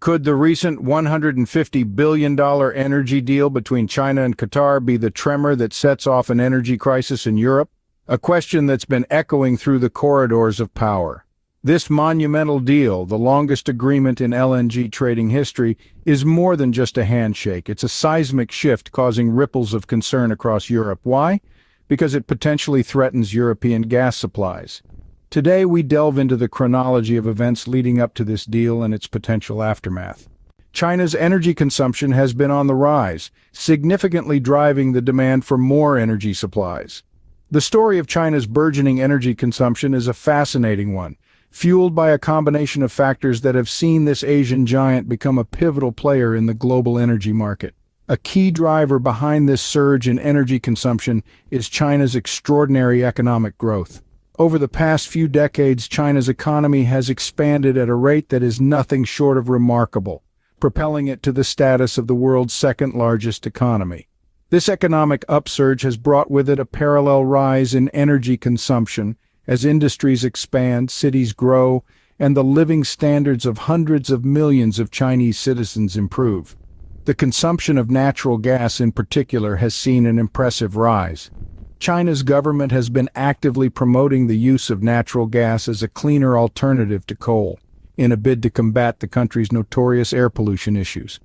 Could the recent $150 billion energy deal between China and Qatar be the tremor that sets off an energy crisis in Europe? A question that's been echoing through the corridors of power. This monumental deal, the longest agreement in LNG trading history, is more than just a handshake. It's a seismic shift causing ripples of concern across Europe. Why? Because it potentially threatens European gas supplies. Today we delve into the chronology of events leading up to this deal and its potential aftermath. China's energy consumption has been on the rise, significantly driving the demand for more energy supplies. The story of China's burgeoning energy consumption is a fascinating one, fueled by a combination of factors that have seen this Asian giant become a pivotal player in the global energy market. A key driver behind this surge in energy consumption is China's extraordinary economic growth. Over the past few decades, China's economy has expanded at a rate that is nothing short of remarkable, propelling it to the status of the world's second-largest economy. This economic upsurge has brought with it a parallel rise in energy consumption as industries expand, cities grow, and the living standards of hundreds of millions of Chinese citizens improve. The consumption of natural gas in particular has seen an impressive rise. China's government has been actively promoting the use of natural gas as a cleaner alternative to coal, in a bid to combat the country's notorious air pollution issues.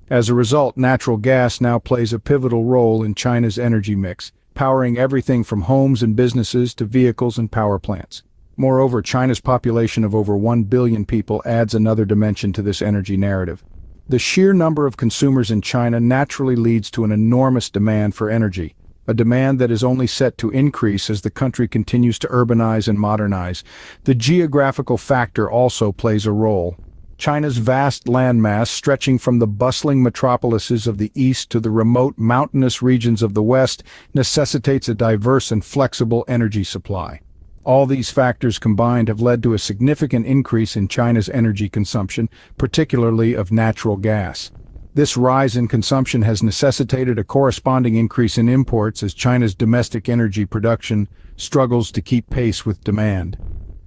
As a result, natural gas now plays a pivotal role in China's energy mix, powering everything from homes and businesses to vehicles and power plants. Moreover, China's population of over 1 billion people adds another dimension to this energy narrative. The sheer number of consumers in China naturally leads to an enormous demand for energy, a demand that is only set to increase as the country continues to urbanize and modernize. The geographical factor also plays a role. China's vast landmass, stretching from the bustling metropolises of the east to the remote mountainous regions of the west, necessitates a diverse and flexible energy supply. All these factors combined have led to a significant increase in China's energy consumption, particularly of natural gas. This rise in consumption has necessitated a corresponding increase in imports as China's domestic energy production struggles to keep pace with demand.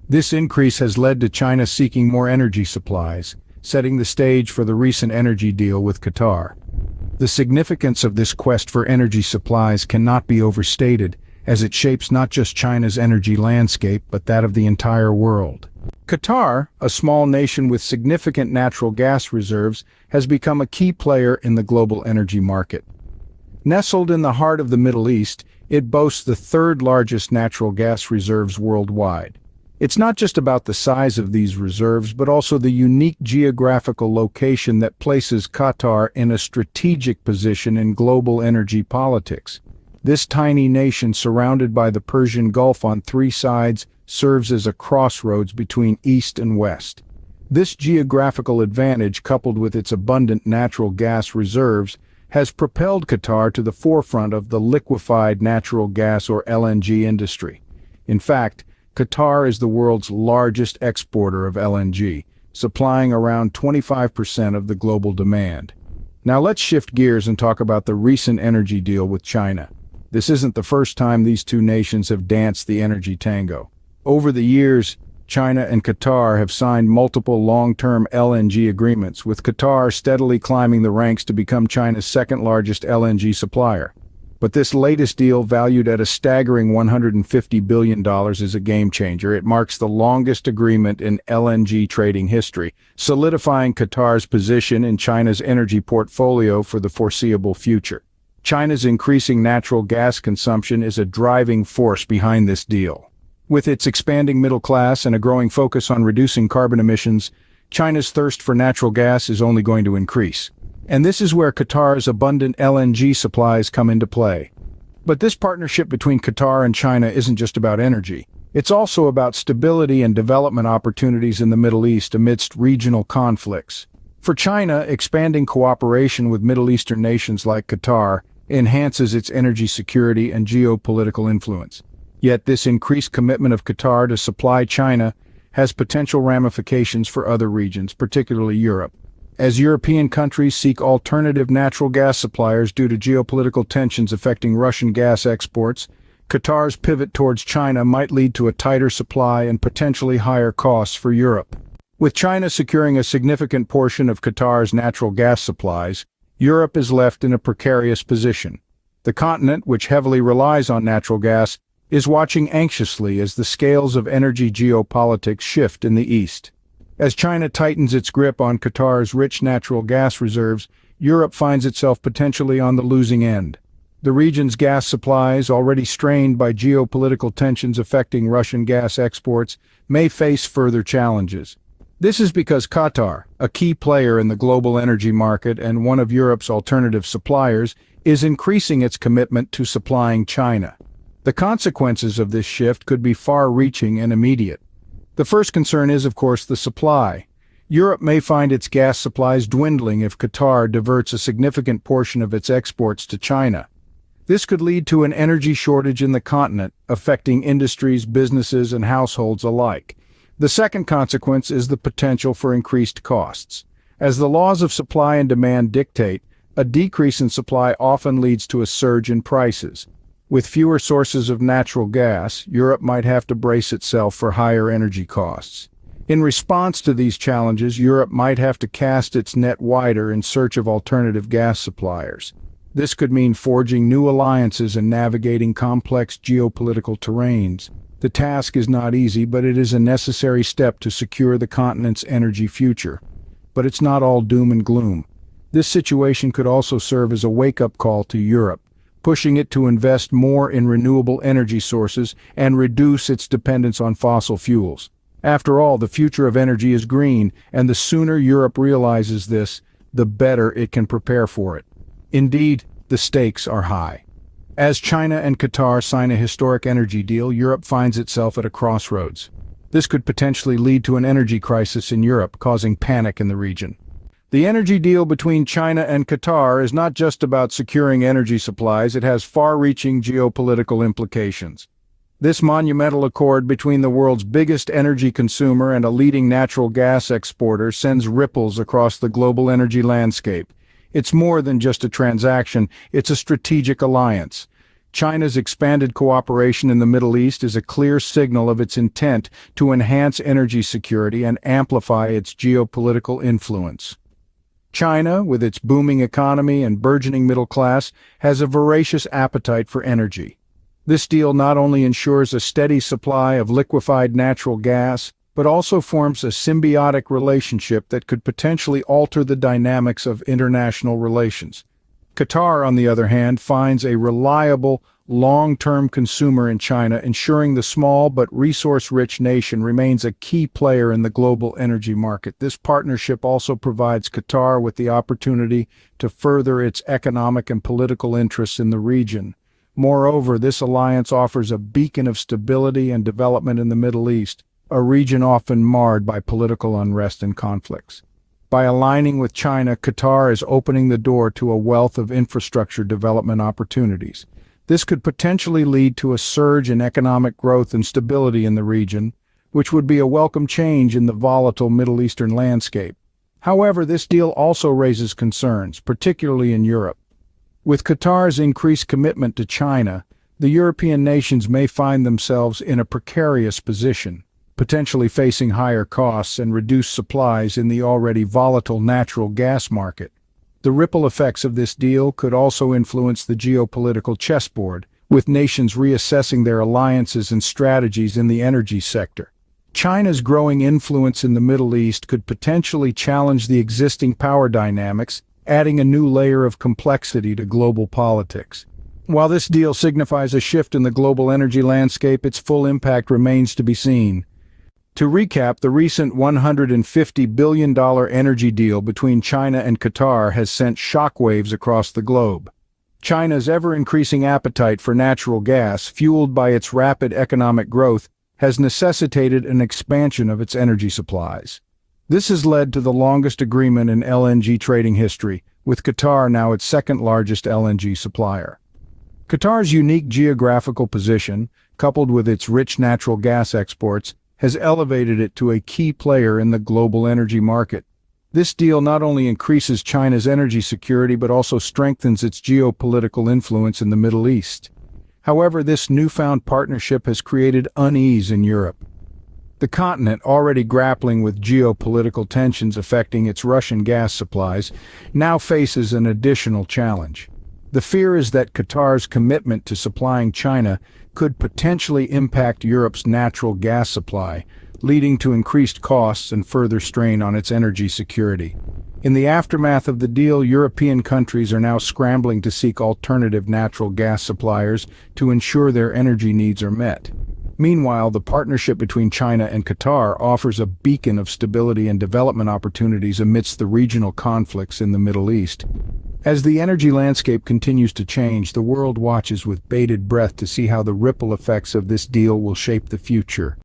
This increase has led to China seeking more energy supplies, setting the stage for the recent energy deal with Qatar. The significance of this quest for energy supplies cannot be overstated, as it shapes not just China's energy landscape but that of the entire world. Qatar, a small nation with significant natural gas reserves, has become a key player in the global energy market. Nestled in the heart of the Middle East, it boasts the third largest natural gas reserves worldwide. It's not just about the size of these reserves, but also the unique geographical location that places Qatar in a strategic position in global energy politics. This tiny nation, surrounded by the Persian Gulf on three sides, serves as a crossroads between east and west. This geographical advantage, coupled with its abundant natural gas reserves, has propelled Qatar to the forefront of the liquefied natural gas or LNG industry. In fact, Qatar is the world's largest exporter of LNG, supplying around 25% of the global demand. Now let's shift gears and talk about the recent energy deal with China. This isn't the first time these two nations have danced the energy tango. Over the years, China and Qatar have signed multiple long-term LNG agreements, with Qatar steadily climbing the ranks to become China's second-largest LNG supplier. But this latest deal, valued at a staggering $150 billion, is a game-changer. It marks the longest agreement in LNG trading history, solidifying Qatar's position in China's energy portfolio for the foreseeable future. China's increasing natural gas consumption is a driving force behind this deal. With its expanding middle class and a growing focus on reducing carbon emissions, China's thirst for natural gas is only going to increase. And this is where Qatar's abundant LNG supplies come into play. But this partnership between Qatar and China isn't just about energy. It's also about stability and development opportunities in the Middle East amidst regional conflicts. For China, expanding cooperation with Middle Eastern nations like Qatar enhances its energy security and geopolitical influence. Yet this increased commitment of Qatar to supply China has potential ramifications for other regions, particularly Europe. As European countries seek alternative natural gas suppliers due to geopolitical tensions affecting Russian gas exports, Qatar's pivot towards China might lead to a tighter supply and potentially higher costs for Europe. With China securing a significant portion of Qatar's natural gas supplies, Europe is left in a precarious position. The continent, which heavily relies on natural gas, is watching anxiously as the scales of energy geopolitics shift in the east. As China tightens its grip on Qatar's rich natural gas reserves, Europe finds itself potentially on the losing end. The region's gas supplies, already strained by geopolitical tensions affecting Russian gas exports, may face further challenges. This is because Qatar, a key player in the global energy market and one of Europe's alternative suppliers, is increasing its commitment to supplying China. The consequences of this shift could be far-reaching and immediate. The first concern is, of course, the supply. Europe may find its gas supplies dwindling if Qatar diverts a significant portion of its exports to China. This could lead to an energy shortage in the continent, affecting industries, businesses, and households alike. The second consequence is the potential for increased costs. As the laws of supply and demand dictate, a decrease in supply often leads to a surge in prices. With fewer sources of natural gas, Europe might have to brace itself for higher energy costs. In response to these challenges, Europe might have to cast its net wider in search of alternative gas suppliers. This could mean forging new alliances and navigating complex geopolitical terrains. The task is not easy, but it is a necessary step to secure the continent's energy future. But it's not all doom and gloom. This situation could also serve as a wake-up call to Europe, pushing it to invest more in renewable energy sources and reduce its dependence on fossil fuels. After all, the future of energy is green, and the sooner Europe realizes this, the better it can prepare for it. Indeed, the stakes are high. As China and Qatar sign a historic energy deal, Europe finds itself at a crossroads. This could potentially lead to an energy crisis in Europe, causing panic in the region. The energy deal between China and Qatar is not just about securing energy supplies, it has far-reaching geopolitical implications. This monumental accord between the world's biggest energy consumer and a leading natural gas exporter sends ripples across the global energy landscape. It's more than just a transaction, it's a strategic alliance. China's expanded cooperation in the Middle East is a clear signal of its intent to enhance energy security and amplify its geopolitical influence. China, with its booming economy and burgeoning middle class, has a voracious appetite for energy. This deal not only ensures a steady supply of liquefied natural gas, but also forms a symbiotic relationship that could potentially alter the dynamics of international relations. Qatar, on the other hand, finds a reliable, long-term consumer in China, ensuring the small but resource-rich nation remains a key player in the global energy market. This partnership also provides Qatar with the opportunity to further its economic and political interests in the region. Moreover, this alliance offers a beacon of stability and development in the Middle East, a region often marred by political unrest and conflicts. By aligning with China, Qatar is opening the door to a wealth of infrastructure development opportunities. This could potentially lead to a surge in economic growth and stability in the region, which would be a welcome change in the volatile Middle Eastern landscape. However, this deal also raises concerns, particularly in Europe. With Qatar's increased commitment to China, the European nations may find themselves in a precarious position, potentially facing higher costs and reduced supplies in the already volatile natural gas market. The ripple effects of this deal could also influence the geopolitical chessboard, with nations reassessing their alliances and strategies in the energy sector. China's growing influence in the Middle East could potentially challenge the existing power dynamics, adding a new layer of complexity to global politics. While this deal signifies a shift in the global energy landscape, its full impact remains to be seen. To recap, the recent $150 billion energy deal between China and Qatar has sent shockwaves across the globe. China's ever-increasing appetite for natural gas, fueled by its rapid economic growth, has necessitated an expansion of its energy supplies. This has led to the longest agreement in LNG trading history, with Qatar now its second-largest LNG supplier. Qatar's unique geographical position, coupled with its rich natural gas exports, has elevated it to a key player in the global energy market. This deal not only increases China's energy security but also strengthens its geopolitical influence in the Middle East. However, this newfound partnership has created unease in Europe. The continent, already grappling with geopolitical tensions affecting its Russian gas supplies, now faces an additional challenge. The fear is that Qatar's commitment to supplying China could potentially impact Europe's natural gas supply, leading to increased costs and further strain on its energy security. In the aftermath of the deal, European countries are now scrambling to seek alternative natural gas suppliers to ensure their energy needs are met. Meanwhile, the partnership between China and Qatar offers a beacon of stability and development opportunities amidst the regional conflicts in the Middle East. As the energy landscape continues to change, the world watches with bated breath to see how the ripple effects of this deal will shape the future.